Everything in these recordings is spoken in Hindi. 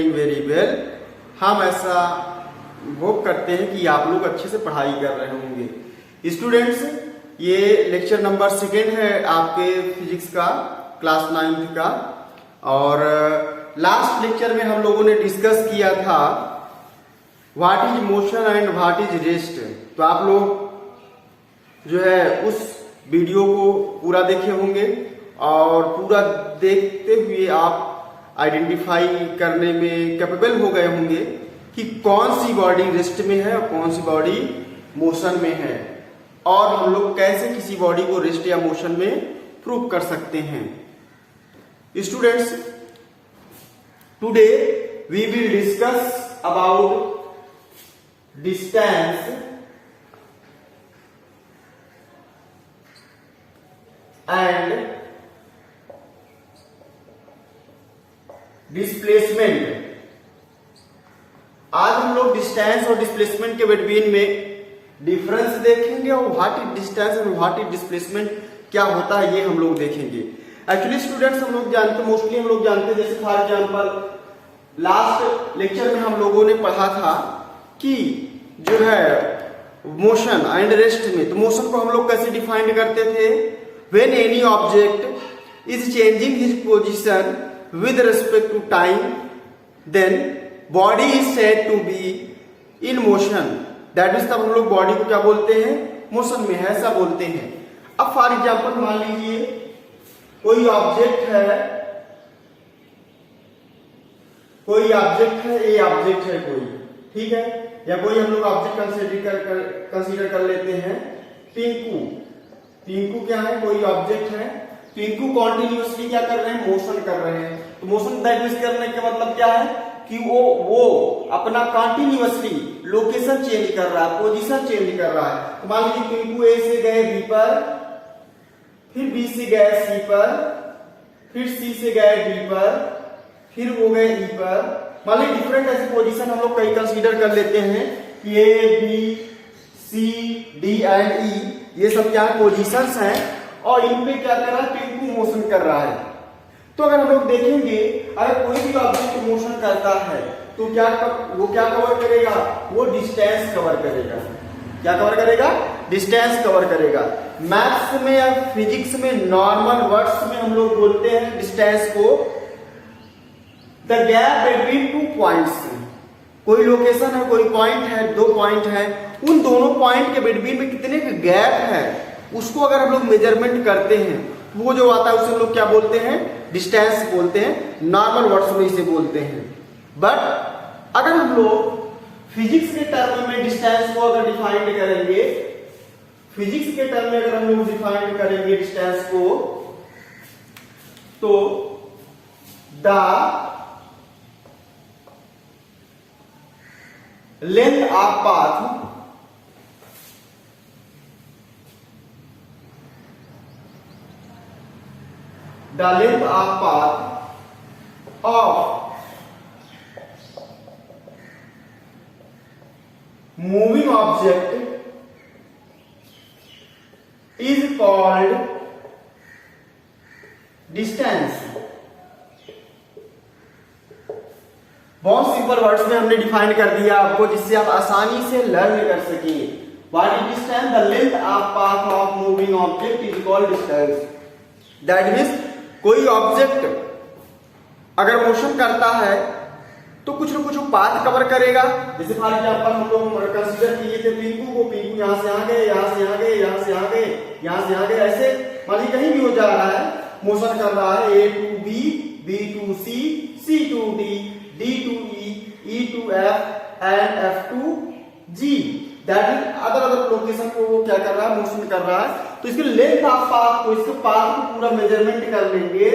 Very well. हम ऐसा होप करते हैं कि आप लोग अच्छे से पढ़ाई कर रहे होंगे। स्टूडेंट्स, ये लेक्चर नंबर 2 है आपके फिजिक्स का, क्लास 9th का। और लास्ट लेक्चर में हम लोगों ने डिस्कस किया था what is motion and what is rest. तो आप लोग जो है उस वीडियो को पूरा देखे होंगे और पूरा देखते हुए आप आइडेंटिफाई करने में कैपेबल हो गए होंगे कि कौन सी बॉडी रेस्ट में है और कौन सी बॉडी मोशन में है, और हम लोग कैसे किसी बॉडी को रेस्ट या मोशन में प्रूव कर सकते हैं। Students, today we will discuss about distance and displacement. आज हम लोग डिस्टेंस और डिस्प्लेसमेंट के बिटवीन में डिफरेंस देखेंगे और व्हाट इज डिस्टेंस और व्हाट इज डिस्प्लेसमेंट क्या होता है ये हम लोग देखेंगे। एक्चुअली स्टूडेंट्स, हम लोग जानते, मोस्टली हम लोग जानते, जैसे फॉर एग्जांपल लास्ट लेक्चर में हम लोगों ने पढ़ा था कि जो है मोशन एंड रेस्ट में, तो मोशन को हम लोग कैसे डिफाइन करते थे, when any object is changing his position with respect to time, then body is said to be in motion. That means तब हम लोग बॉडी को क्या बोलते हैं, मोशन में है, ऐसा बोलते हैं। अब फॉर एग्जाम्पल मान लीजिए कोई ऑब्जेक्ट है, ये ऑब्जेक्ट है कोई, ठीक है, या कोई हम लोग ऑब्जेक्ट कंसीडर कर लेते हैं पिंकू क्या है, कोई ऑब्जेक्ट है। पिंकू कॉन्टिन्यूसली क्या कर रहे हैं, मोशन कर रहे हैं। तो मोशन दैट मींस करने का मतलब क्या है कि वो अपना कॉन्टिन्यूसली लोकेशन चेंज कर रहा है, पोजीशन चेंज कर रहा है। तो मान लीजिए पिंकू ए से गए बी पर, फिर बी से गए सी पर, फिर सी से गए डी पर, फिर वो गए ई पर। मान लीजिए डिफरेंट ऐसे पोजीशन हम लोग कई कंसीडर कर लेते हैं कि A B C D and E, ये सब क्या पोजीशंस हैं और इन पे क्या कर रहा है, पिंकू मोशन कर रहा है। तो अगर हम लोग देखेंगे, अगर कोई भी ऑब्जेक्ट मोशन करता है तो वो क्या कवर करेगा, वो डिस्टेंस कवर करेगा। क्या कवर करेगा, डिस्टेंस कवर करेगा। मैथ्स में या फिजिक्स में नॉर्मल वर्ड्स में हम लोग बोलते हैं डिस्टेंस को द गैप बिटवीन 2 पॉइंट्स। कोई लोकेशन है, कोई पॉइंट है, 2 पॉइंट है, उन दोनों पॉइंट के बिटवीन में कितने का गैप है, उसको अगर हम लोग मेजरमेंट करते हैं, वो जो आता है उसे हम लोग क्या बोलते हैं, डिस्टेंस बोलते हैं। नॉर्मल वर्ड्स में इसे बोलते हैं। बट अगर हम लोग फिजिक्स के टर्म में डिस्टेंस को अगर डिफाइन करेंगे, फिजिक्स के टर्म में अगर हम लोग डिफाइन करेंगे डिस्टेंस को, तो the length of path the length of path of moving object is called distance। बहुत सिंपल वर्ड्स में हमने डिफाइन कर दिया आपको, जिससे आप आसानी से लर्न कर सकेंगे। What is distance? The length of path of moving object is called distance। That means कोई ऑब्जेक्ट अगर मोशन करता है तो कुछ न कुछ पाथ कवर करेगा। जैसे फॉर एग्जांपल हम लोग कंसीडर किए थे पिंकू को, पिंकू यहां से आ गए, यहां से आ गए, यहां से आ गए, यहां से आ गए, ऐसे मान लीजिए कहीं भी हो जा रहा है, मोशन कर रहा है, A to B, B to C, C to D, D to E to F and F to G. That mean other location को वो क्या कर रहा है, मोशन कर रहा है। तो इसके लेंथ ऑफ पाथ को, इसके पाथ को पूरा मेजरमेंट कर लेंगे,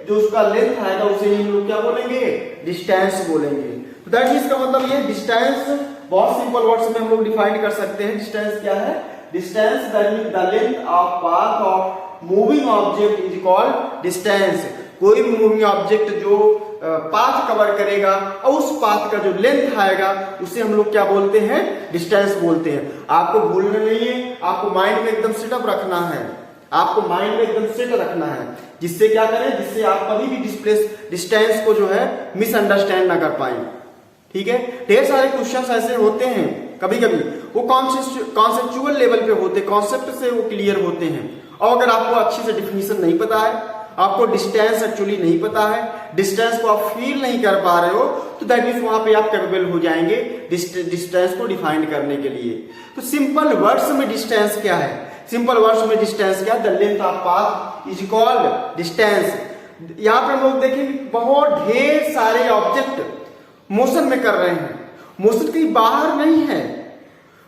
जो उसका लेंथ आएगा उसे हम लोग क्या बोलेंगे, डिस्टेंस बोलेंगे। तो दैट मींस का मतलब ये डिस्टेंस बहुत सिंपल वर्ड्स में हम लोग डिफाइन कर सकते हैं। डिस्टेंस क्या है, distance that means the length of path of moving object is called distance. कोई भी मूविंग ऑब्जेक्ट जो पाथ कवर करेगा और उस पाथ का जो लेंथ आएगा उसे हम लोग क्या बोलते हैं, डिस्टेंस बोलते हैं। आपको भूलना नहीं है, आपको माइंड में एकदम सेटअप रखना है। आपको माइंड में एकदम सेट रखना है, जिससे क्या करें, जिससे आप कभी भी डिस्टेंस को जो है मिसअंडरस्टैंड ना कर पाए। ठीक है, ढेर सारे क्वेश्चंस ऐसे होते हैं, कभी कभी वो कॉन्सेप्चुअल लेवल पे होते, कॉन्सेप्ट से वो क्लियर होते हैं, और अगर आपको अच्छे से डिफिनीशन नहीं पता है, आपको डिस्टेंस एक्चुअली नहीं पता है, डिस्टेंस को आप फील नहीं कर पा रहे हो, तो दैट मीन्स वहां पे आप कैपेबल हो जाएंगे डिस्टेंस को डिफाइन करने के लिए। तो सिंपल वर्ड्स में डिस्टेंस क्या है, सिंपल वर्ड्स में डिस्टेंस क्या है, the length of path is called distance. यहां पर हम लोग देखेंगे बहुत ढेर सारे ऑब्जेक्ट मोशन में कर रहे हैं, मोशन कहीं बाहर नहीं है।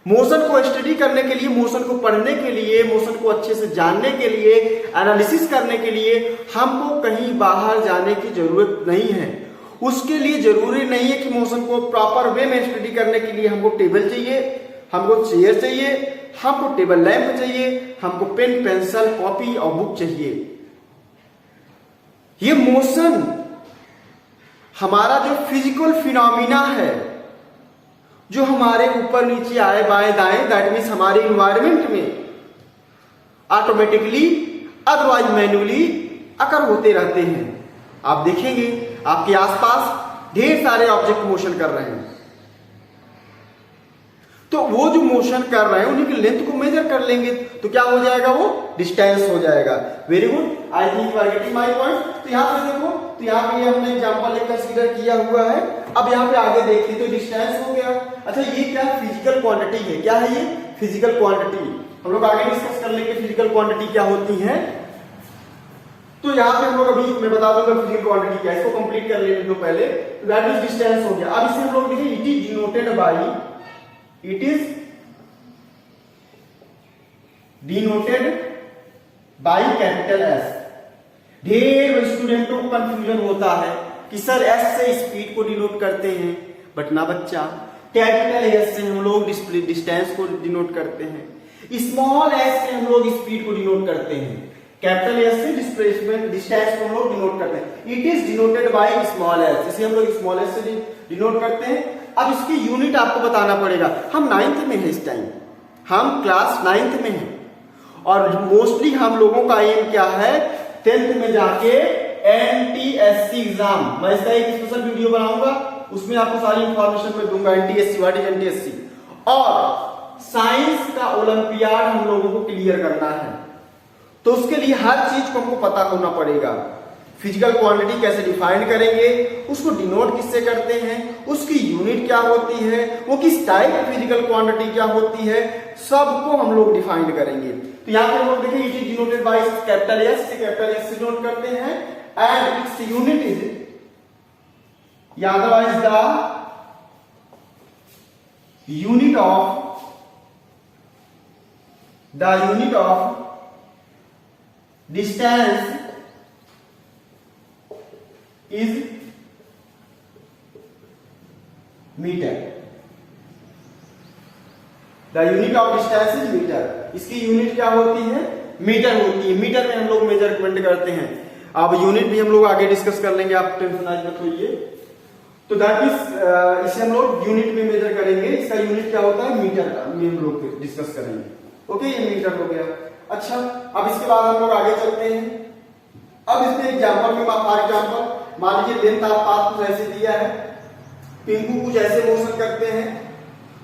मोशन को स्टडी करने के लिए, मोशन को पढ़ने के लिए, मोशन को अच्छे से जानने के लिए, एनालिसिस करने के लिए हमको कहीं बाहर जाने की जरूरत नहीं है। उसके लिए जरूरी नहीं है कि मोशन को प्रॉपर वे में स्टडी करने के लिए हमको टेबल चाहिए, हमको चेयर चाहिए, हमको टेबल लैंप चाहिए, हमको पेन पेंसिल कॉपी और बुक चाहिए। ये मोशन हमारा जो फिजिकल फिनोमिना है, जो हमारे ऊपर नीचे आए बाएं दाएं, दैट मीन्स हमारे इन्वायरमेंट में ऑटोमेटिकली अदरवाइज मैन्युअली अकर होते रहते हैं। आप देखेंगे आपके आसपास ढेर सारे ऑब्जेक्ट मोशन कर रहे हैं, तो वो जो मोशन कर रहे हैं उन्हीं की लेंथ को मेजर कर लेंगे, तो क्या हो जाएगा, वो डिस्टेंस हो जाएगा। Very good, I think you are getting my point. तो यहाँ पे देखो, तो यहाँ पे हमने एग्जांपल एक कंसीडर किया हुआ है। अब यहाँ पे आगे देखिए तो डिस्टेंस हो गया। अच्छा, ये क्या फिजिकल क्वांटिटी है, क्या है ये फिजिकल क्वांटिटी। हम लोग आगे डिस्कस कर लेंगे फिजिकल क्वांटिटी क्या होती है। तो यहाँ पे हम लोग अभी मैं बता दूंगा फिजिकल क्वांटिटी क्या है, इसको कंप्लीट कर लेने दो पहले। दैट इज डिस्टेंस हो गया। अब इसे हम लोग लिखें, it is denoted by, it is denoted by capital S. ढेर स्टूडेंटों को कंफ्यूजन होता है कि सर एस से स्पीड को डिनोट करते हैं, बट ना बच्चा, कैपिटल एस से हम लोग डिस्टेंस को डिनोट करते हैं, स्मॉल एस से हम लोग स्पीड को डिनोट करते हैं, कैपिटल एस से डिस्प्लेसमेंट डिस्टेंस को हम लोग डिनोट करते हैं। It is denoted by small S, इसे हम लोग स्मॉल एस से डिनोट करते हैं। अब इसकी यूनिट आपको बताना पड़ेगा। हम 9th में है इस टाइम, हम क्लास 9th में हैं, और मोस्टली हम लोगों का एम क्या है, 10th में जाके एनटीएससी एग्जाम, मैं इसका एक स्पेशल वीडियो बनाऊंगा, उसमें आपको सारी इंफॉर्मेशन मैं दूंगा, एनटीएससी व्हाट इज एनटीएससी। और साइंस का ओलंपियाड हम लोगों को क्लियर करना है, तो उसके लिए हर चीज को हमको पता होना पड़ेगा। फिजिकल क्वांटिटी कैसे डिफाइन करेंगे, उसको डिनोट किससे करते हैं, उसकी यूनिट क्या होती है, वो किस टाइप की फिजिकल क्वांटिटी क्या होती है, सबको हम लोग डिफाइन करेंगे। तो यहाँ पे हम लोग देखें, it is denoted by capital S, से कैपिटल एस से डिनोट करते हैं, एंड इट्स यूनिट इज, या otherwise the unit of distance is metre. The unit of distance is metre. इसकी यूनिट क्या होती है, मीटर होती है। मीटर में हम लोग मेजरमेंट करते हैं। अब यूनिट भी हम लोग आगे डिस्कस कर लेंगे, आप टेंशन आज मत होइए। तो दैट इज, इसे हम लोग यूनिट में मेजर करेंगे। इसका यूनिट क्या होता है, मीटर का, हम लोग डिस्कस करेंगे। ओके, ये मीटर हो गया। अच्छा, अब इसके बाद हम लोग आगे चलते हैं। अब इसमें एग्जाम्पल में, फॉर एग्जाम्पल मान लीजिए लेंथ ऑफ पाथ कुछ ऐसे दिया है, पिंकू कुछ ऐसे मोशन करते हैं,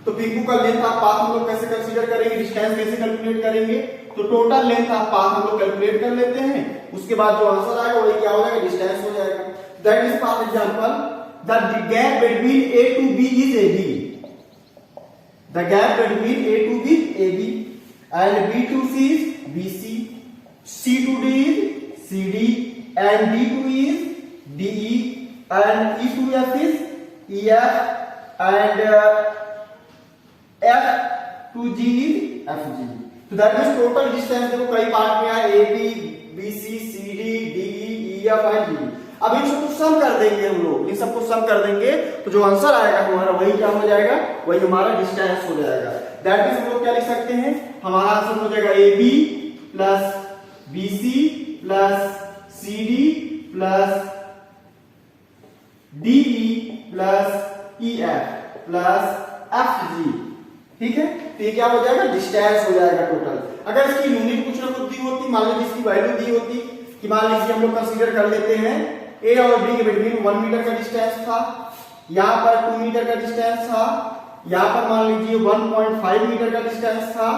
तो पिंकू का लेंथ ऑफ पाथ हम लोग कैसे कंसीडर करेंगे, डिस्टेंस कैसे कैलकुलेट करेंगे, तो टोटल लेंथ ऑफ पाथ हम लोग कैलकुलेट कर लेते हैं। उसके बाद जो आंसर आएगा वही क्या हो जाएगा, डिस्टेंस हो जाएगा। That is for example the gap between A to B is A B, the gap between A to B A B, and B to C is B C, C to D is C D, and D to is D E, and E to F is E F, and F to G is F G. तो दैट मींस टोटल डिस्टेंस देखो कई पार्ट में है, A B, B C, C D, D E F and G. अब इन सबको सम कर देंगे हम लोग, इन सबको सम कर देंगे तो जो आंसर आएगा हमारा वही क्या हो जाएगा, वही हमारा डिस्टेंस हो जाएगा। दैट मींस हम लोग क्या लिख सकते हैं, हमारा आंसर हो जाएगा A B plus B C plus C D plus D E plus E F plus F G. ठीक है, तो ये क्या हो जाएगा, डिस्टेंस हो जाएगा टोटल। अगर इसकी यूनिट कुछ ना कुछ दी होती, मान लीजिए इसकी वैल्यू दी होती कि मान लीजिए हम लोग कंसीडर कर लेते हैं ए और बी के बिटवीन 1 मीटर का डिस्टेंस था, यहाँ पर 2 मीटर का डिस्टेंस था, यहाँ पर मान लीजिए 1.5 मीटर का डिस्टेंस था,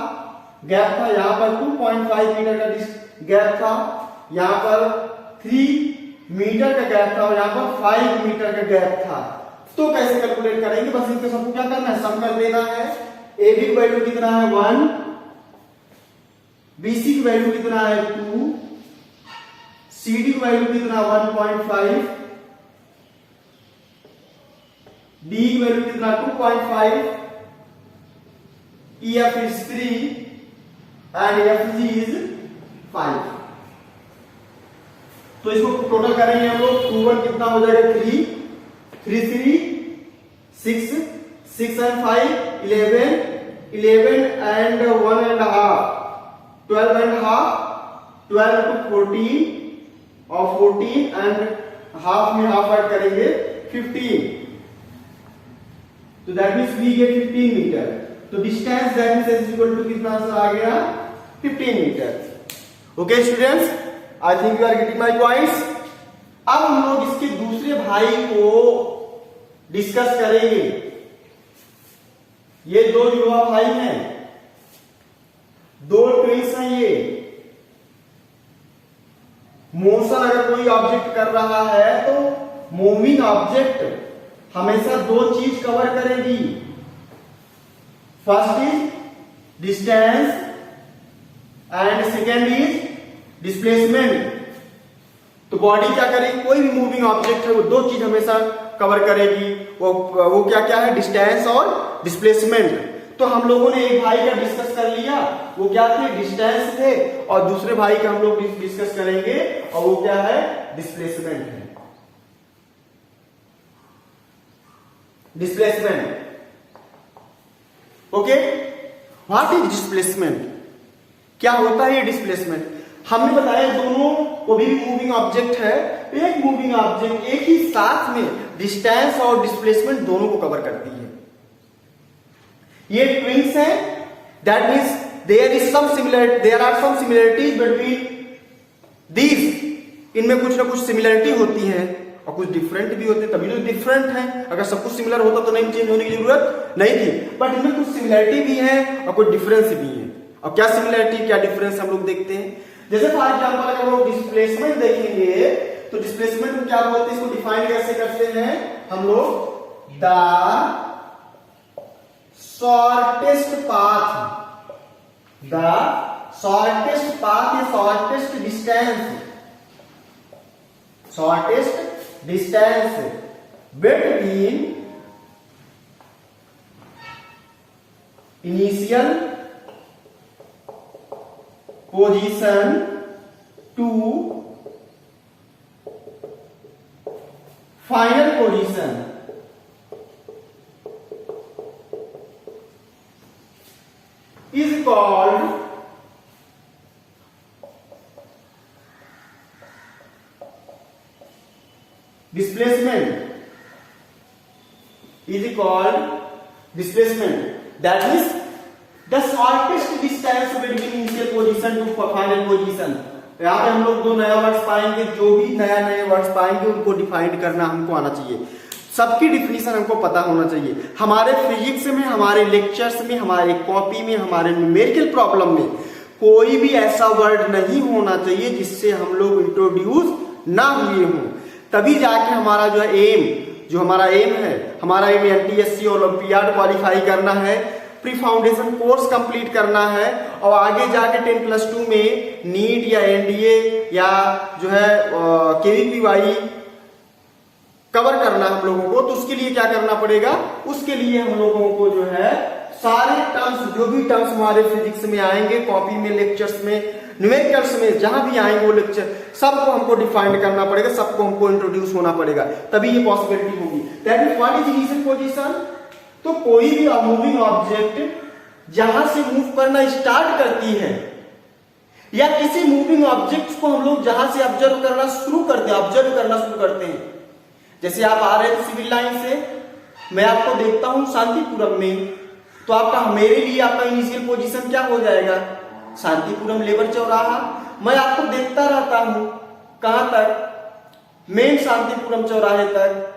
गैप था, यहाँ पर 2.5 मीटर का गैप था, यहाँ पर 3 मीटर का गैप था और यहाँ पर 5 मीटर का गैप था। तो कैसे कैलकुलेट करेंगे, बस इनके सबको क्या करना है, सम कर देना है। ए बी की वैल्यू कितना है 1, बी सी की वैल्यू कितना है 2, सी डी की वैल्यू कितना 1.5, डी की वैल्यू कितना 2.5, E F is 3 and F G is 5। तो इसको टोटल करेंगे हम लोग, 2 1 कितना हो जाएगा 3, 3 3 6, 6 and 5 11, 11 and 1 and a half 12 and half, 12 to 14 और 14 and हाफ में हाफ ऐड करेंगे 15, तो that means we get 15 metre. तो distance that means is equal to कितना आ गया 15 metre. Okay students, I think you are getting my points. अब हम लोग इसके दूसरे भाई को डिस्कस करेंगे। ये दो युवा भाई हैं, दो ट्विंस हैं। ये मोशन अगर कोई ऑब्जेक्ट कर रहा है तो मूविंग ऑब्जेक्ट हमेशा दो चीज कवर करेगी। First is distance and second is displacement. तो बॉडी क्या करेगी, कोई भी मूविंग ऑब्जेक्ट है वो दो चीज हमेशा कवर करेगी। वो क्या क्या है, डिस्टेंस और डिस्प्लेसमेंट। तो हम लोगों ने एक भाई का डिस्कस कर लिया, वो क्या थे, डिस्टेंस थे, और दूसरे भाई का हम लोग डिस्कस करेंगे और वो क्या है, डिस्प्लेसमेंट है। Displacement, okay. What is displacement, क्या होता है ये डिस्प्लेसमेंट? हमने बताया दोनों को भी मूविंग ऑब्जेक्ट है, एक मूविंग ऑब्जेक्ट एक ही साथ में डिस्टेंस और डिस्प्लेसमेंट दोनों को कवर करती है। ये ट्विंस हैं, that means there are some similarities between these. इनमें कुछ ना कुछ सिमिलरिटी होती है और कुछ डिफरेंट भी होते हैं, तभी तो डिफरेंट है। अगर सब कुछ सिमिलर होता तो नहीं चेंज होने की जरूरत नहीं थी, बट इनमें कुछ सिमिलरिटी भी है और कुछ डिफरेंस भी है। और क्या सिमिलरिटी क्या डिफरेंस हम लोग देखते हैं। जैसे फॉर एग्जांपल अगर हम लोग डिस्प्लेसमेंट देखेंगे तो डिस्प्लेसमेंट को क्या बोलते हैं, इसको डिफाइन कैसे करते हैं हम लोग, the shortest path, the shortest path या shortest distance between initial position to final position is called displacement, is called displacement. That is the shortest distance between initial position to final position. यहाँ पे हम लोग दो नया वर्ड्स पाएंगे, जो भी नए वर्ड्स पाएंगे उनको डिफाइन करना हमको आना चाहिए। सबकी डिफिनीशन हमको पता होना चाहिए। हमारे फिजिक्स में, हमारे लेक्चर्स में, हमारे कॉपी में, हमारे न्यूमेरिकल प्रॉब्लम में कोई भी ऐसा वर्ड नहीं होना चाहिए जिससे हम लोग इंट्रोड्यूस ना हुए हों। तभी जाके हमारा हमारा एम है, हमारा एम एनटीएससी ओलंपियाड क्वालिफाई करना है, प्री फाउंडेशन कोर्स कंप्लीट करना है और आगे जाके 10+2 में नीट या एनडीए या जो है केवीपीवाई कवर करना हम लोगों को। तो उसके लिए क्या करना पड़ेगा, उसके लिए हम लोगों को जो है सारे टर्म्स, जो भी टर्म्स हमारे फिजिक्स में आएंगे, कॉपी में, लेक्चर्स में, न्यूमेरिकल्स में, जहां भी आएंगे वो लेक्चर, सबको हमको डिफाइन करना पड़ेगा, सबको हमको इंट्रोड्यूस होना पड़ेगा, तभी ये पॉसिबिलिटी होगी। That means what is initial position. तो कोई भी मूविंग ऑब्जेक्ट जहां से मूव करना स्टार्ट करती है या किसी मूविंग ऑब्जेक्ट को हम लोग जहां से ऑब्जर्व करना शुरू करते हैं, जैसे आप आ रहे थे सिविल लाइन से, मैं आपको देखता हूं शांतिपुरम में, तो आपका मेरे लिए आपका इनिशियल पोजीशन क्या हो जाएगा, शांतिपुरम लेबर चौराहा। मैं आपको देखता रहता हूं कहां तक, मेन शांतिपुरम चौराहे तक,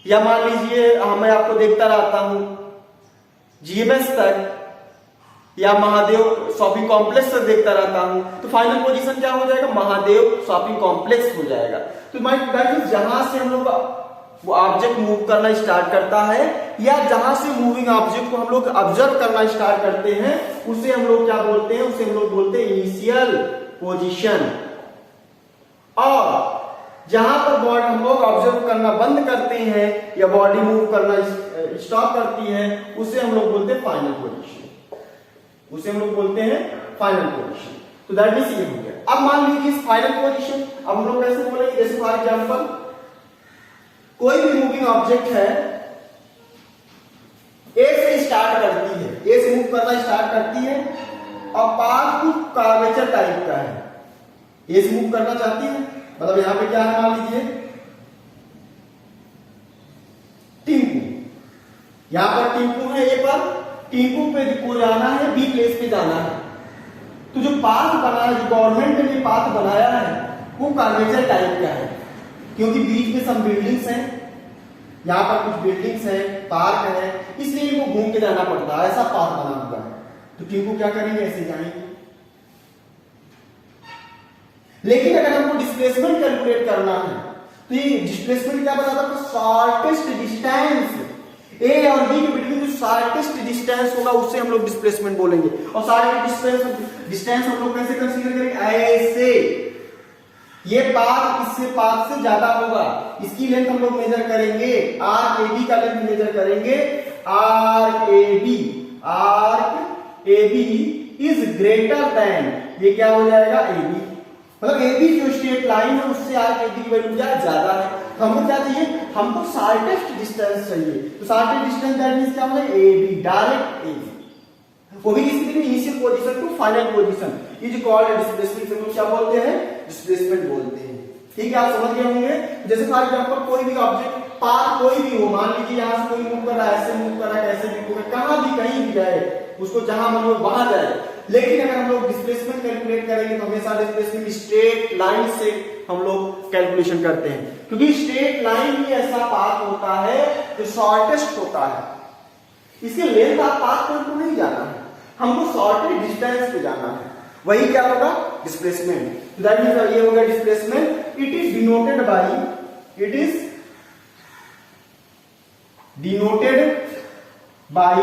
या मान लीजिए मैं आपको देखता रहता हूं जीएमएस तक, या महादेव शॉपिंग कॉम्प्लेक्स तक देखता रहता हूं, तो फाइनल पोजीशन क्या हो जाएगा, महादेव शॉपिंग कॉम्प्लेक्स हो जाएगा। तो माय गाइस जहां से हम लोग वो ऑब्जेक्ट मूव करना स्टार्ट करता है, या जहां से मूविंग ऑब्जेक्ट को हम लोग ऑब्जर्व करना स्टार्ट करते हैं, उसे हम लोग क्या बोलते हैं, उसे हम लोग बोलते हैं इनिशियल पोजीशन। और जहां पर बॉडी हम लोग ऑब्जर्व करना बंद करते हैं या बॉडी मूव करना स्टॉप करती है, उसे हम लोग बोलते हैं फाइनल पोजीशन, उसे हम लोग बोलते हैं फाइनल पोजीशन। तो दैट मींस ये हो गया। अब मान लीजिए फाइनल पोजीशन, अब हम लोग कैसे बोलेंगे, जैसे फॉर एग्जांपल कोई भी मूविंग ऑब्जेक्ट है, ए से स्टार्ट करती है, ए से मूव करना स्टार्ट करती है और पाथ कुछ कर्वेचर टाइप का है, ए से मूव करना चाहती है, मतलब यहां पे क्या है, मान लीजिए टिंकू, यहां पर टिंकू है, ए पर टिंकू पे को जाना है, बी प्लेस पे जाना है। तो जो पाथ बना है, जो गवर्नमेंट ने पाथ बनाया है, वो कर्वेचर टाइप का है, क्योंकि बीच में सब बिल्डिंग्स हैं, यहां पर कुछ बिल्डिंग्स हैं, पार्क है, इसलिए इनको घूम के जाना पड़ता है, ऐसा पाथ बना हुआ है। तो टिंकू क्या करेंगे, ऐसे जाएंगे। लेकिन अगर हमको डिस्प्लेसमेंट कैलकुलेट करना है, तो ये डिस्प्लेसमेंट क्या बताता है, शॉर्टेस्ट डिस्टेंस ए और बी के बिटवीन जो शॉर्टेस्ट डिस्टेंस होगा उसे हम लोग डिस्प्लेसमेंट बोलेंगे। और शॉर्टेस्ट डिस्टेंस हम लोग कैसे कंसीडर करेंगे, ऐसे, ये पाथ इससे पाथ से ज्यादा होगा, इसकी लेंथ हम लोग मेजर करेंगे, आर्क ए बी का लेंथ मेजर करेंगे, arc A B is greater than, ये क्या हो जाएगा, ए बी, मतलब ए बी जो स्ट्रेट लाइन है उससे आर्क ए बी की वैल्यू क्या ज्यादा है। तो हमको क्या चाहिए, हमको शॉर्टेस्ट डिस्टेंस चाहिए। तो शॉर्टेस्ट डिस्टेंस दैट मींस क्या होगा, A B, direct A B, वो भी किसी भी initial position to final position, is called displacement. हम लोग क्या बोलते हैं, डिस्प्लेसमेंट बोलते हैं। ठीक है, आप समझ गए होंगे। जैसे फॉर एग्जांपल कोई भी ऑब्जेक्ट पाथ कोई भी हो, मान लीजिए यहां से कोई मूव कर रहा है, ऐसे मूव कर रहा है, कैसे भी मूव कर, कहां भी कहीं भी जाए, उसको जहां मन हो वहां जाए। लेकिन अगर हम लोग डिस्प्लेसमेंट कैलकुलेट करेंगे तो हमेशा डिस्प्लेसमेंट स्ट्रेट लाइन से हम लोग कैलकुलेशन करते हैं, क्योंकि स्ट्रेट लाइन ही ऐसा पाथ होता है जो शॉर्टेस्ट होता है। इसके लेंथ आप पाथ पर तो नहीं जाना है, हमको शॉर्टेस्ट डिस्टेंस पे जाना है, वही क्या होगा, डिस्प्लेसमेंट। दैट मींस ये हो गया displacement. It is denoted by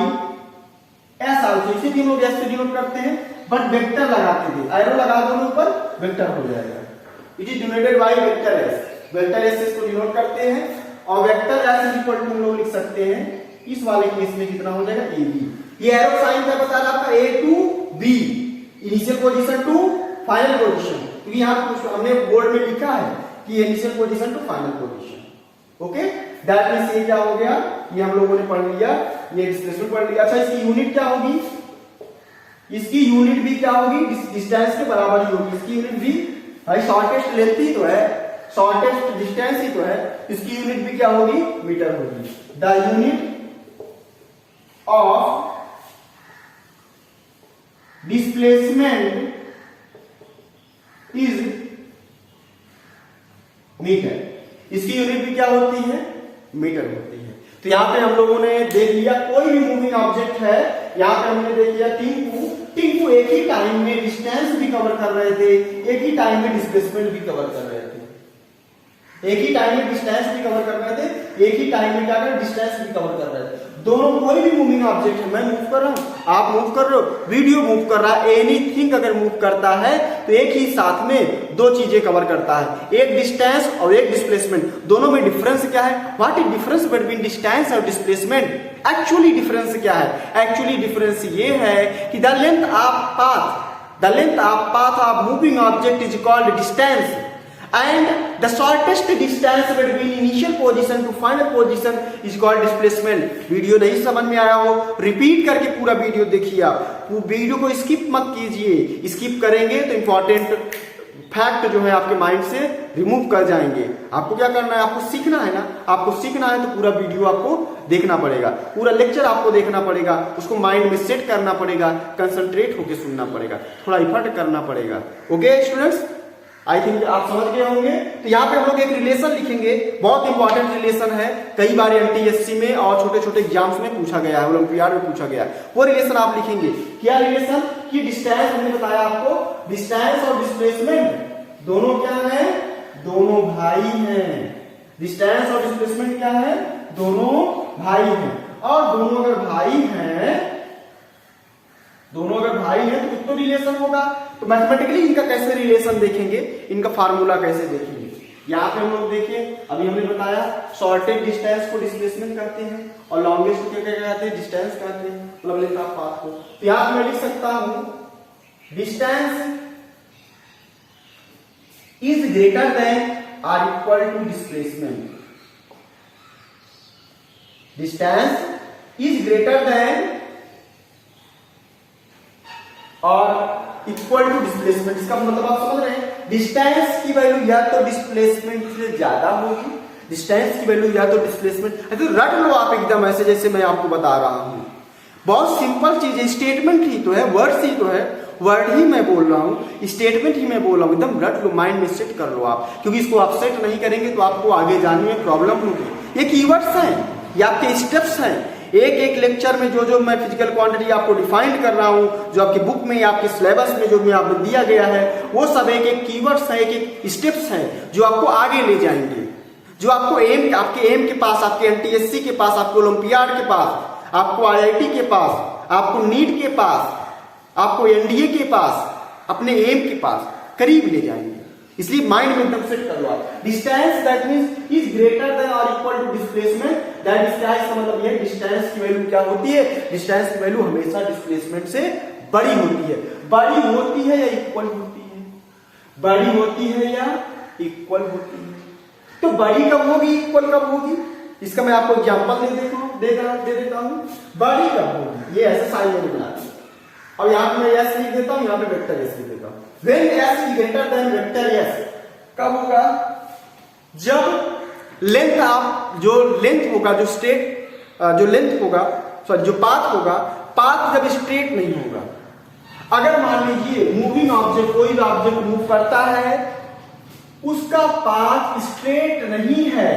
S also, इसे भी हम लोग ऐसे डिनोट करते हैं, बट वेक्टर लगाते थे, एरो लगा दो ऊपर, वेक्टर हो जाएगा। It is denoted by vector S, vector S से इसको डिनोट करते हैं, और vector S is equal to हम लोग लिख सकते हैं इस वाले केस में कितना हो जाएगा, ए बी। ये एरो साइन क्या बता रहा आपका, A to B, initial position to final position, क्योंकि यहां कुछ हमने बोर्ड में लिखा है कि initial position to final position. Okay, that means ये क्या हो गया, ये हम लोगों ने पढ़ लिया, ये डिस्प्लेसमेंट पढ़ लिया। अच्छा, इसकी यूनिट क्या होगी, इसकी यूनिट भी क्या होगी, डिस्टेंस के बराबर ही होगी। इसकी यूनिट भी भाई शॉर्टेस्ट लेंथ ही तो है, शॉर्टेस्ट डिस्टेंस ही तो है, इसकी यूनिट भी क्या होगी, मीटर होगी। The unit of displacement is metre, इसकी यूनिट भी क्या होती है, मीटर होती है। तो यहां पे हम लोगों ने देख लिया कोई भी मूविंग ऑब्जेक्ट है, यहां पे हमने देख लिया टिंकू एक ही टाइम में डिस्टेंस भी कवर कर रहे थे, एक ही टाइम में डिस्प्लेसमेंट भी कवर कर रहे थे, एक ही टाइम में डिस्टेंस भी कवर कर रहे थे, एक ही टाइम में क्या कर डिस्टेंस भी कवर कर रहे थे। दोनों कोई भी मूविंग ऑब्जेक्ट है, मैं मूव कर रहा हूं, आप मूव कर रहे हो, वीडियो मूव कर रहा है, एनीथिंग अगर मूव करता है तो एक ही साथ में दो चीजें कवर करता है, एक डिस्टेंस और एक डिस्प्लेसमेंट। दोनों में डिफरेंस क्या है, what is difference between distance और डिस्प्लेसमेंट? एक्चुअली डिफरेंस क्या है? एक्चुअली डिफरेंस ये है कि the length of path of moving object is called distance and the shortest distance between initial position to final position is called displacement। Video नहीं समझ में आया हो, रिपीट करके पूरा वीडियो देखिए, आप वीडियो को स्किप मत कीजिए, स्किप करेंगे तो इंपॉर्टेंट फैक्ट जो है आपके माइंड से रिमूव कर जाएंगे। आपको क्या करना है, आपको सीखना है ना, आपको सीखना है तो पूरा वीडियो आपको देखना पड़ेगा, पूरा लेक्चर आपको देखना पड़ेगा, उसको माइंड में सेट करना पड़ेगा, कंसंट्रेट होकर सुनना पड़ेगा, थोड़ा इफर्ट करना पड़ेगा। ओके स्टूडेंट्स, आई थिंक आप समझ गए होंगे। तो यहाँ पे हम लोग एक रिलेशन लिखेंगे, बहुत इंपॉर्टेंट रिलेशन है, कई बार एमटीएससी में और छोटे छोटे एग्जाम्स में पूछा गया है, ओलंपियाड में पूछा गया है। वो रिलेशन आप लिखेंगे। क्या रिलेशन कि डिस्टेंस, हमने बताया आपको डिस्टेंस और डिस्प्लेसमेंट दोनों क्या है, दोनों भाई हैं। डिस्टेंस और डिस्प्लेसमेंट क्या है, दोनों भाई हैं। और दोनों अगर भाई हैं, दोनों अगर भाई हैं तो कुछ तो रिलेशन होगा। तो मैथमेटिकली इनका कैसे रिलेशन देखेंगे, इनका फार्मूला कैसे देखेंगे। यहाँ पे हम लोग देखिए, अभी हमने बताया शॉर्टेज डिस्टेंस को डिस्प्लेसमेंट कहते हैं और लॉन्गेस्ट को क्या कहते हैं, डिस्टेंस कहते हैं, मतलब लेंथ ऑफ पाथ को। तो यहाँ मैं लिख सकता हूं distance is greater than or equal to displacement. Distance is greater than और इक्वल टू डिस्प्लेसमेंट। इसका मतलब आप समझ रहे हैं, डिस्टेंस की वैल्यू या तो डिस्प्लेसमेंट से ज्यादा होगी, डिस्टेंस की वैल्यू या तो डिस्प्लेसमेंट, तो रट लो आप एकदम ऐसे जैसे मैं आपको बता रहा हूं। बहुत सिंपल चीज है, स्टेटमेंट ही तो है, वर्ड्स ही तो है, वर्ड ही मैं बोल रहा हूं, स्टेटमेंट ही मैं बोल रहा हूं। एकदम रट लो, माइंड में सेट कर लो आप, क्योंकि इसको आप सेट नहीं करेंगे तो आपको आगे जाने में प्रॉब्लम होगी। ये कीवर्ड्स हैं, ये आपके स्टेप्स हैं। एक एक लेक्चर में जो जो मैं फिजिकल क्वांटिटी आपको डिफाइन कर रहा हूं, जो आपकी बुक में, आपके सिलेबस में जो मैं आपको दिया गया है, वो सब एक एक कीवर्ड्स हैं, एक एक स्टेप्स हैं जो आपको आगे ले जाएंगे, जो आपको एम, आपके एम के पास, आपके एनटीएससी के पास, आपको ओलंपियाड के पास, आपको आईआईटी के पास, आपको नीट के पास, आपको एनडीए के पास, अपने एम के पास करीब ले जाएंगे। इसलिए माइंड में एकदम सेट कर लो आप। Distance that means is greater than और equal to displacement, that is क्या, इसका मतलब ये डिस्टेंस की वैल्यू क्या होती है, डिस्टेंस की वैल्यू हमेशा डिस्प्लेसमेंट से बड़ी होती है। बड़ी होती है या इक्वल होती है, बड़ी होती है या इक्वल होती है। तो बड़ी कब होगी, इक्वल कब होगी, इसका मैं आपको एग्जांपल दे देता हूं। बड़ी कब होगी, ये ऐसे साइन में बना दी, और यहां पे मैं एस लिख देता हूं, यहां पे वेक्टर एस लिख देता हूं। When S is greater than vector S, कब होगा, जब लेंथ आप, जो लेंथ होगा, जो स्ट्रेट, जो लेंथ होगा, सॉरी जो पाथ होगा, पाथ जब स्ट्रेट नहीं होगा। अगर मान लीजिए मूविंग ऑब्जेक्ट, कोई भी ऑब्जेक्ट मूव करता है, उसका पाथ स्ट्रेट नहीं है,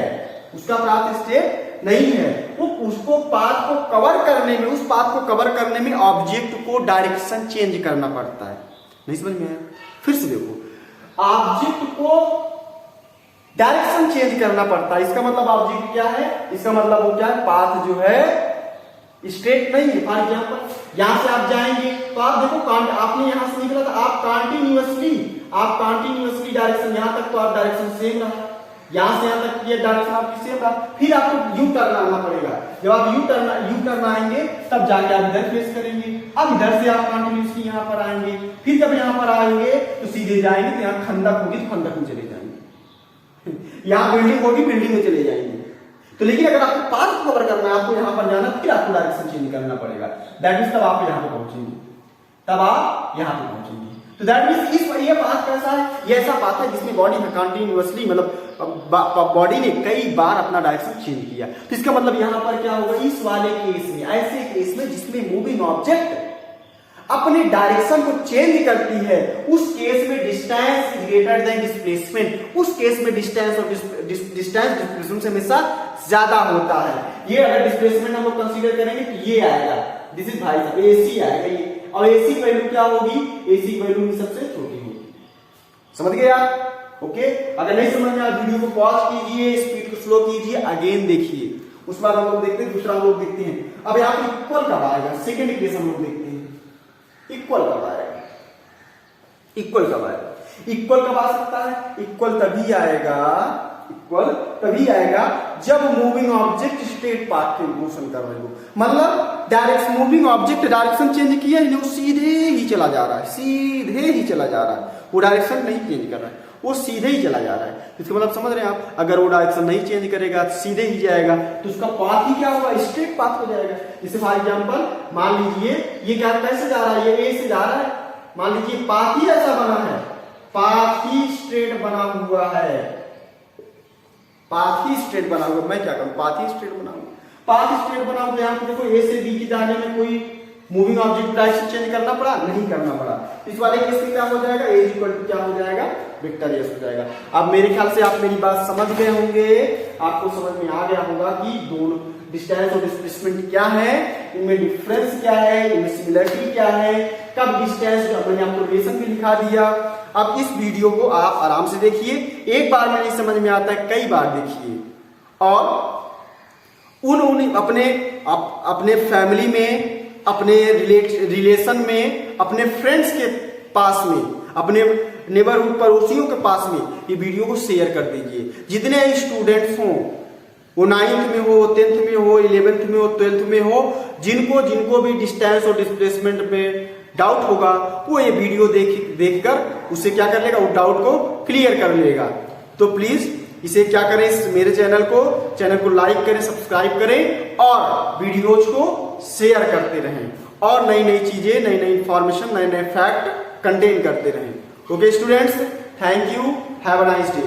उसका पाथ स्ट्रेट नहीं है, वो उसको पाथ को कवर करने में, उस पाथ को कवर करने में ऑब्जेक्ट को डायरेक्शन चेंज करना पड़ता है। नहीं समझ में आया, फिर से देखो, ऑब्जेक्ट को डायरेक्शन चेंज करना पड़ता है। इसका मतलब ऑब्जेक्ट क्या है, इसका मतलब वो क्या है, पाथ जो है स्ट्रेट नहीं है। फॉर एग्जांपल यहां से आप जाएंगे तो आप देखो, आपने यहां से निकला था, आप कंटिन्यूअसली डायरेक्शन, यहां तक तो आप डायरेक्शन सेम रहा, यहां से यहां तक ये डायरेक्शन आपकी सेम रहा, फिर आपको यू टर्न आना पड़ेगा। जब आप यू टर्न आएंगे तब जाके आप इधर फेस करेंगे। अब इधर से आप कंटिन्यूअसली यहां पर आएंगे, फिर जब यहां पर आएंगे तो सीधे जाएंगे, तो यहां खंडक होगी तो खंडक में चले जाएंगे, यहां बिल्डिंग होगी बिल्डिंग में चले जाएंगे। तो लेकिन अगर आपको पाथ कवर करना है, आपको यहां पर जाना, फिर आपको डायरेक्शन चेंज करना पड़ेगा। दैट मींस तब आप यहां पे पहुंचेंगे, तब आप यहां पे पहुंचेंगे। तो दैट मींस ये पाथ कैसा है, ये ऐसा पाथ है जिसमें बॉडी में कंटिन्यूअसली, मतलब बॉडी ने कई बार अपना डायरेक्शन चेंज किया। तो इसका मतलब यहां पर क्या होगा, इस वाले केस में, ऐसे केस में जिसमें मूविंग ऑब्जेक्ट अपने डायरेक्शन को चेंज करती है, उस केस में distance is greater then displacement. उस केस में डिस्टेंस और डिस्प्लेसमेंट से हमेशा ज्यादा होता है। ये अगर डिस्प्लेसमेंट हम लोग कंसीडर करेंगे तो ये आएगा, दिस इज भाई साहब एसी आएगा ये, और एसी की वैल्यू क्या होगी, एसी की वैल्यू सबसे छोटी होगी। समझ गए आप? ओके, अगर नहीं समझ में आया वीडियो को पॉज कीजिए, स्पीड को स्लो कीजिए, अगेन देखिए, उसके बाद हम लोग देखते हैं, दूसरा हम लोग देखते हैं। अब यहाँ पे इक्वल कब आएगा, सेकेंड इक्वेशन हम लोग देखते हैं, इक्वल कब आएगा, इक्वल कब आएगा, इक्वल कब आ सकता है, इक्वल तभी आएगा, इक्वल तभी आएगा जब मूविंग ऑब्जेक्ट स्ट्रेट पाथ पे मोशन कर रहे हो। मतलब direction, moving object direction change किया है, वो सीधे ही चला जा रहा है, सीधे ही चला जा रहा है, वो डायरेक्शन नहीं चेंज कर रहा है, वो सीधे ही चला जा रहा है। इसका मतलब समझ रहे हैं आप, अगर वो डायरेक्शन नहीं चेंज करेगा, सीधे ही जाएगा, तो उसका पाथ ही क्या होगा, स्ट्रेट पाथ हो जाएगा। जैसे फॉर एग्जांपल मान लीजिए ये क्या कैसे जा रहा है, ये ए से जा रहा है, मान लीजिए पाथ ही ऐसा बना है, पाथ ही स्ट्रेट बना हुआ है, पाथ ही स्ट्रेट बना हुआ, मैं क्या करूं, पाथ ही स्ट्रेट बनाऊं, पाथ स्ट्रेट बना हुआ। यहाँ पे देखो ए से बी की जाने में कोई मूविंग ऑब्जेक्ट डायरेक्शन चेंज करना पड़ा, नहीं करना पड़ा। इस वाले केस में क्या हो जाएगा, ए इक्वल टू क्या हो जाएगा, वेक्टर एस हो जाएगा। अब मेरे ख्याल से आप मेरी बात समझ गए होंगे, आपको समझ में आ गया होगा कि दोनों डिस्टेंस और डिस्प्लेसमेंट क्या है, इनमें डिफरेंस क्या है, इनमें सिमिलरिटी क्या है, कब डिस्टेंस, मैंने आपको रिलेशन भी लिखा दिया। अब इस वीडियो को आप आराम से देखिए, एक बार में नहीं समझ में आता है, कई बार देखिए, और उन अपने फैमिली में, अपने रिलेशन में, अपने फ्रेंड्स के पास में, अपने नेबरहुड पड़ोसियों के पास में ये वीडियो को शेयर कर दीजिए। जितने स्टूडेंट्स हों, वो 9th में हो, 10th में हो, 11th में हो, 12th में हो, जिनको भी डिस्टेंस और डिस्प्लेसमेंट में डाउट होगा, वो ये वीडियो देखकर उसे क्या कर लेगा, वो डाउट को क्लियर कर लेगा। तो प्लीज इसे क्या करें, इस मेरे चैनल को लाइक करें, सब्सक्राइब करें और वीडियोज को शेयर करते रहें, और नई नई चीजें, नई नई इंफॉर्मेशन, नए नए फैक्ट कंटेन करते रहें। Okay students, thank you, have a nice day.